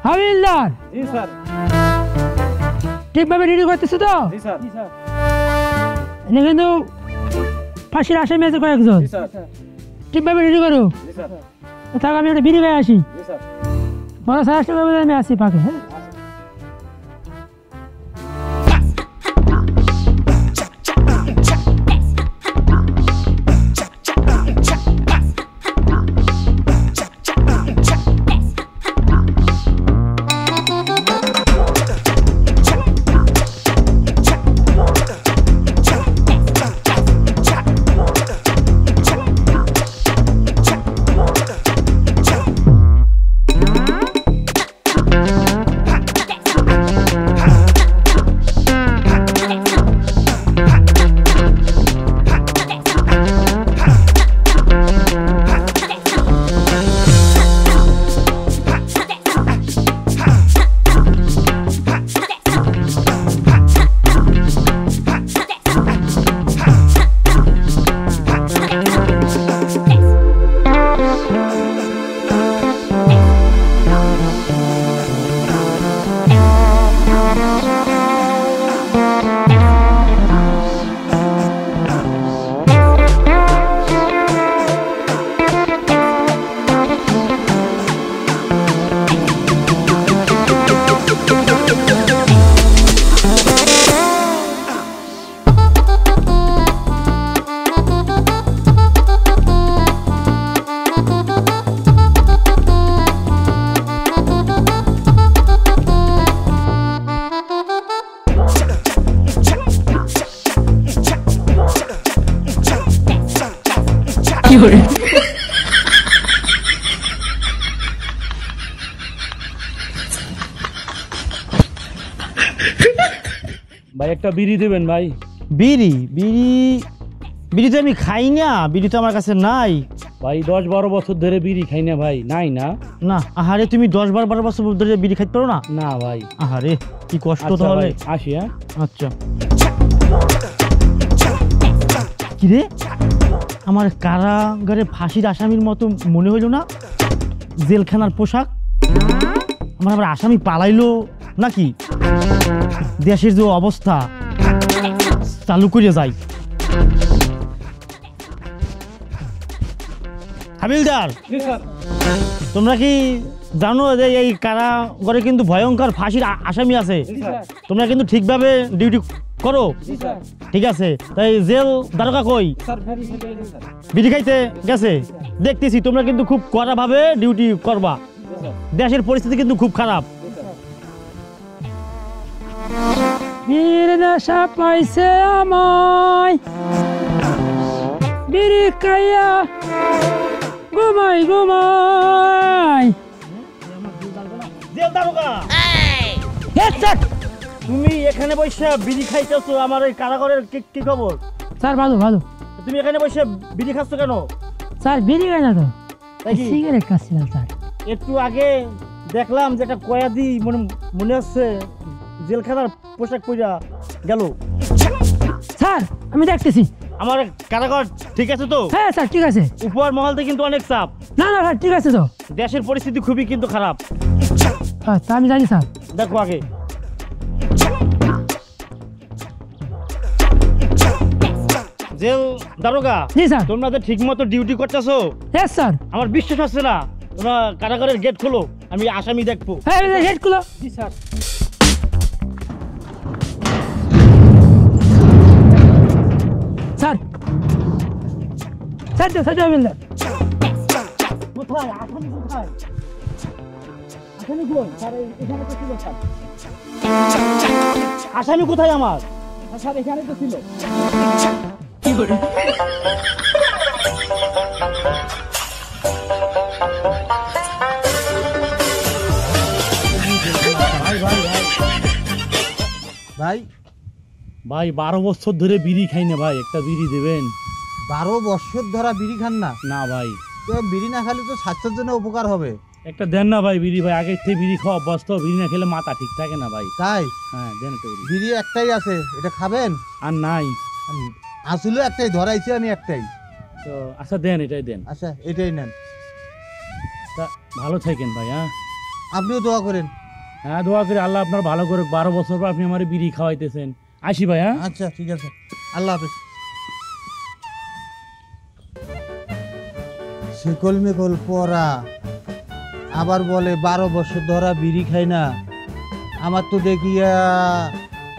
হাবিলদার। জি sir. ঠিকভাবে ready করতেছো তো? জি স্যার। এনে কিন্তু ফাঁসির আসামি আছে কয়েকজন। জি স্যার। ঠিকভাবে রেডি করো। জি স্যার। তাহলে আমি একটা বিড়ি খাই আসি। জি স্যার। বড় সাহস করবে আমি আসি পাকে। হ্যাঁ ভাই একটা বিড়ি দেবেন ভাই। বিড়ি বিড়ি বিড়ি তো আমি খাই না, বিড়ি তো আমার কাছে নাই ভাই। 10-12 বছর ধরে বিড়ি খাই না ভাই। নাই না? না। আহারে তুমি 10-12 বছর ধরে বিড়ি খাইতে পারো না? না ভাই। আহারে কি কষ্ট। আচ্ছা তাহলে ভাই, আসি। হ্যাঁ আচ্ছা। কি রে, আমার কারাগারে ফাঁসির আসামির মতো মনে হইল না? জেলখানার পোশাক। আমার আবার আসামি পালাইলো নাকি? দেশের যে অবস্থা, চালু করে যাই। হাবিলদার, তোমরা কি জানো যে এই কারাগারে কিন্তু ভয়ঙ্কর ফাঁসির আসামি আছে? তোমরা কিন্তু ঠিকভাবে ডিউটি করো? ঠিক আছে। তাই জেল দারোগা কই? বিড়ি খাইতে গেছে দেখতেছি। তোমরা কিন্তু খুব কড়াভাবে ডিউটি করবা। দেশের পরিস্থিতি কিন্তু খুব খারাপ। নেশা পাইছে আমায়, বিড়ি খাইয়া ঘুমাই ঘুমাই। জেল দারোগা, তুমি এখানে বসে বিড়ি খাইতেছো? আমার এই কারাগারের কি খবর? স্যার ভালো ভালো। তুমি এখানে বসে বিড়ি খাচ্ছ কেন? স্যার বিড়ি খাই না তো, সিগারেট খাচ্ছিলাম স্যার। একটু আগে দেখলাম যে একটা কয়েদি মনে হচ্ছে জেলখানার পোশাক পরা গেল। স্যার আমি দেখতেছি। আমার কারাগার ঠিক আছে তো? হ্যাঁ স্যার ঠিক আছে। উপর মহলতে কিন্তু অনেক চাপ। না না স্যার ঠিক আছে তো। দেশের পরিস্থিতি খুবই কিন্তু খারাপ। হ্যাঁ তা আমি জানি স্যার। দেখো আগে। জেল দারোগা, জি স্যার। তোমরা তো ঠিক মতো ডিউটি করতেছো? হ্যাঁ স্যার। আমার বিশ্বাস হচ্ছে না। তোমরা কারাগারের গেট খোলো, আমি আসামি দেখবো। হ্যাঁ গেট খুলো। জি স্যার। স্যার স্যার তো স্যার হাবিলদার। কোথায় আসামি? কোথায় আসামি? কই স্যার? এখানে তো ছিল স্যার। আসামি কোথায় আমার? স্যার এখানে তো ছিল। কি করে? ভাই ভাই 12 বছর ধরে বিড়ি খাই না ভাই, একটা বিড়ি দেবেন? 12 বছর ধরা বিড়ি খান না? না ভাই। তো বিড়ি না খেলে তো স্বাস্থ্যের জন্য উপকার হবে। একটা দেন না ভাই বিড়ি, ভাই আগের থেকে বিড়ি খাওয়া অভ্যস্ত, বিড়ি না খেলে মাথা ঠিক থাকে না ভাই। তাই? হ্যাঁ দেন একটা বিড়ি। বিড়ি একটাই আছে, এটা খাবেন? আর নাই। আসলে একটাই ধরাইছি আমি, একটাই। তো আচ্ছা দেন, এটাই দেন। আচ্ছা এটাই নেন। তা ভালো থাকেন ভাই। হ্যাঁ আপনিও দোয়া করেন। হ্যাঁ দোয়া করি আল্লাহ আপনার ভালো করুক। 12 বছর পর আপনি আমার বিড়ি খাওয়াইতেছেন। আসি ভাই। হ্যাঁ আচ্ছা ঠিক আছে, আল্লাহ হাফেজ। শিকল মিকল পরা আবার বলে 12 বছর ধরা বিড়ি খাই না। আমার তো দেখিয়া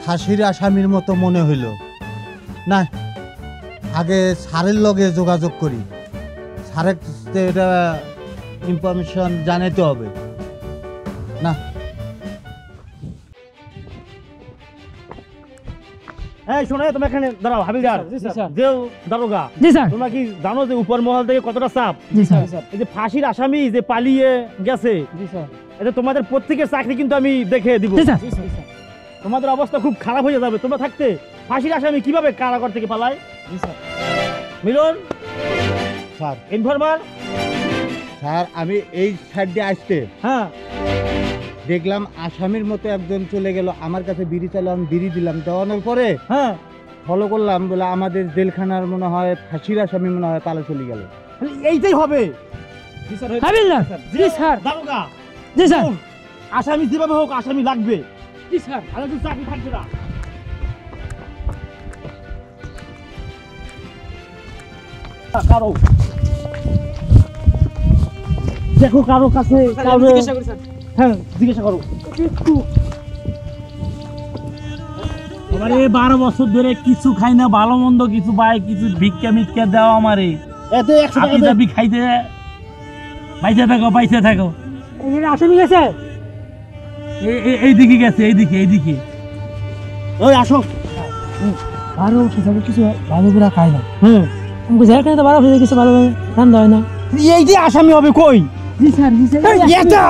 ফাঁসির আসামির মতো মনে হইল। না, আগে স্যারের লগে যোগাযোগ করি, স্যারের এটা ইনফরমেশন জানাইতে হবে। না এই শোনো, তোমরা এখানে দাঁড়াও। হাবিলদার, যে দারোগা, জি স্যার। তোমরা কি জানো যে উপর মহল থেকে কতটা চাপ? জি স্যার। এই যে ফাঁসির আসামি যে পালিয়ে গেছে, এটা তোমাদের প্রত্যেকের চাকরি কিন্তু আমি দেখে দিব। জি স্যার। তোমাদের অবস্থা খুব খারাপ হয়ে যাবে তোমরা থাকতে। ফাঁসির আসামি কিভাবে কারাগার থেকে পালায়? মিলন স্যার, ইনফরমার। স্যার আমি এই সাইড দিয়ে আসতে হ্যাঁ দেখলাম আসামির মতো একজন চলে গেল, আমার কাছে বিড়ি চাইলো, আমি বিড়ি দিলাম। দেওয়ানোর পরে হ্যাঁ ফলো করলাম, বলে আমাদের জেলখানার মনে হয় ফাঁসির আসামি মনে হয় পালা চলে গেল। এইটাই হবে। হাবিলদার। জি স্যার। দারোগা, জি স্যার। আসামি যেভাবে হোক আসামি লাগবে। জি স্যার। আর একটু চাকরি থাকবে না। কারো দেখো, কারো কাছে হ্যাঁ জিজ্ঞাসা করো। আমারে 12 বছর ধরে কিছু খাই না, ভালো মন্দ কিছু ভাই, কিছু ভিক্ষা মিক্ষা দাও আমারে। এতে 100 টাকা আপনি দে। দাবি খাইতে বাইসে থাকো, বাইসে থাকো। আসামি গেছে। এইদিকে গেছে, এইদিকে। ওই আসো। 12 বছর ধরে কিছু ভালো করে খাই না। হুম, আমাকে জেলখানাতে 12 বছর কিছু ভালো রান্না হয় না। এই যে আসামি হবে কই? জি স্যার। জি স্যার। এই, এটা!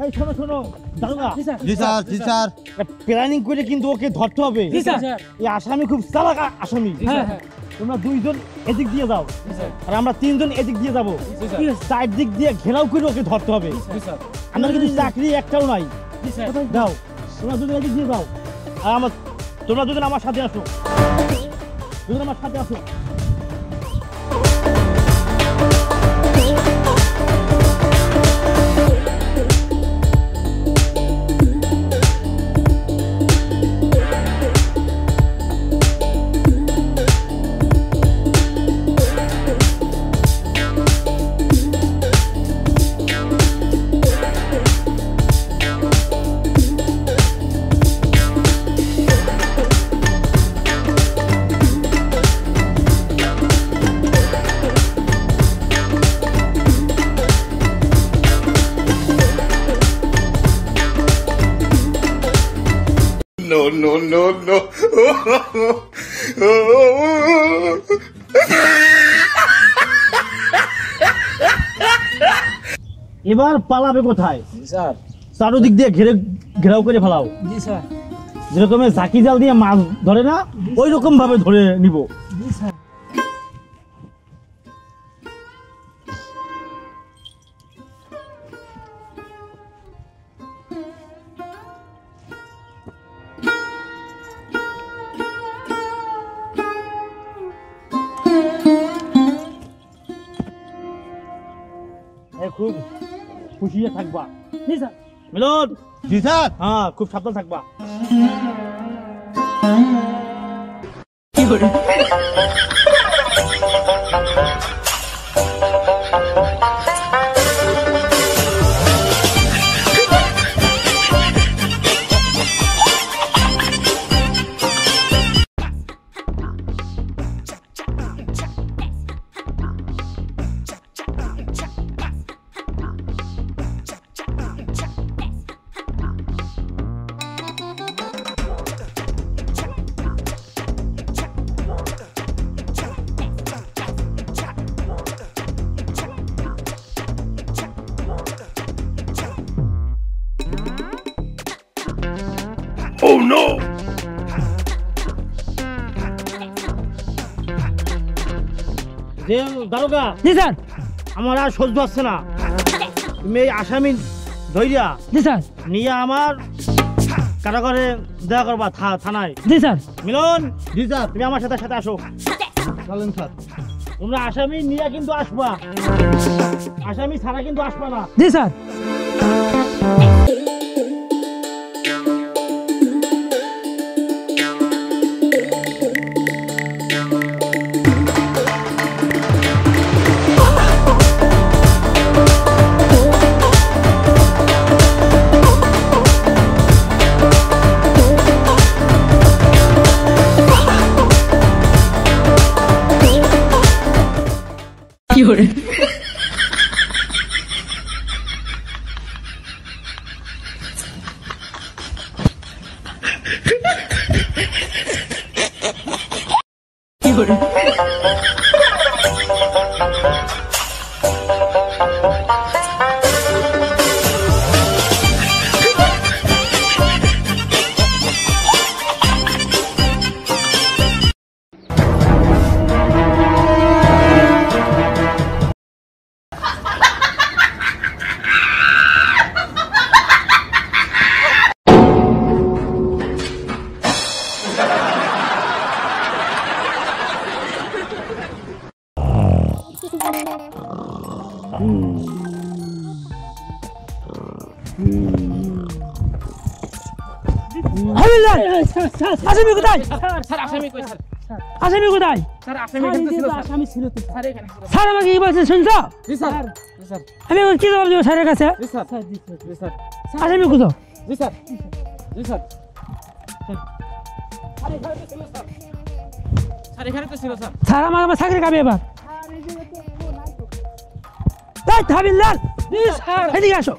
এই শোনো শোনো দারোগা, জি স্যার, জি স্যার। প্ল্যানিং করে কিন্তু ওকে ধরতে হবে। জি স্যার। এই আসামি খুব চালাক আসামি। হ্যাঁ। তোমরা 2 জন এদিক দিয়ে যাও, আর আমরা 3 জন এদিক দিয়ে যাবো। 4 দিক দিয়ে ঘেরাও করে ওকে ধরতে হবে। আমার কিন্তু চাকরি একটাও নাই। যাও, তোমরা 2 জন এদিক দিয়ে যাও, আর তোমরা 2 জন আমার সাথে আসো। 2 জন আমার সাথে আসো। এবার পালাবে কোথায়? স্যার। চারোদিক দিয়ে ঘেরাও করে ফেলাও। জি স্যার। যেরকম ঝাঁকি জাল দিয়ে মাছ ধরে না, ওই রকম ভাবে ধরে নিব। জি স্যার। খুব খুশি থাকবা। জি স্যার। মিলন, জি স্যার। হ্যাঁ খুব সাবধান থাকবা। যে দারোগা, জি স্যার। আমার আর সহ্য হচ্ছে না। তুমি এই আসামি ধৈর্যা জি স্যার। নিয়ে আমার কারাগারে দেয়া করবা থানায়। জি স্যার। মিলন, জি স্যার। তুমি আমার সাথে সাথে আসো। চলেন স্যার। তোমরা আসামি নিয়ে কিন্তু আসবা, আসামি ছাড়া কিন্তু আসবা না। জি স্যার। হাবিলদার, আসামি কোথায়? স্যার আসামি কই স্যার? আসামি কোথায়? স্যার আসামি কিন্তু ছিল স্যার। আসামি ছিল তো। স্যার এখানে ছিল। স্যার আমাকে কি বলছে শুনছো? জি স্যার। জি স্যার। আমি এখন কি জবাব দেবো স্যারের কাছে? জি স্যার। জি স্যার। আসামি কোথায়? জি স্যার। জি স্যার। স্যার এখানে তো ছিল স্যার। স্যার এখানে তো ছিল স্যার। স্যার আমার চাকরি খাবে এবার। হাবিলদার, এদিকে আসো।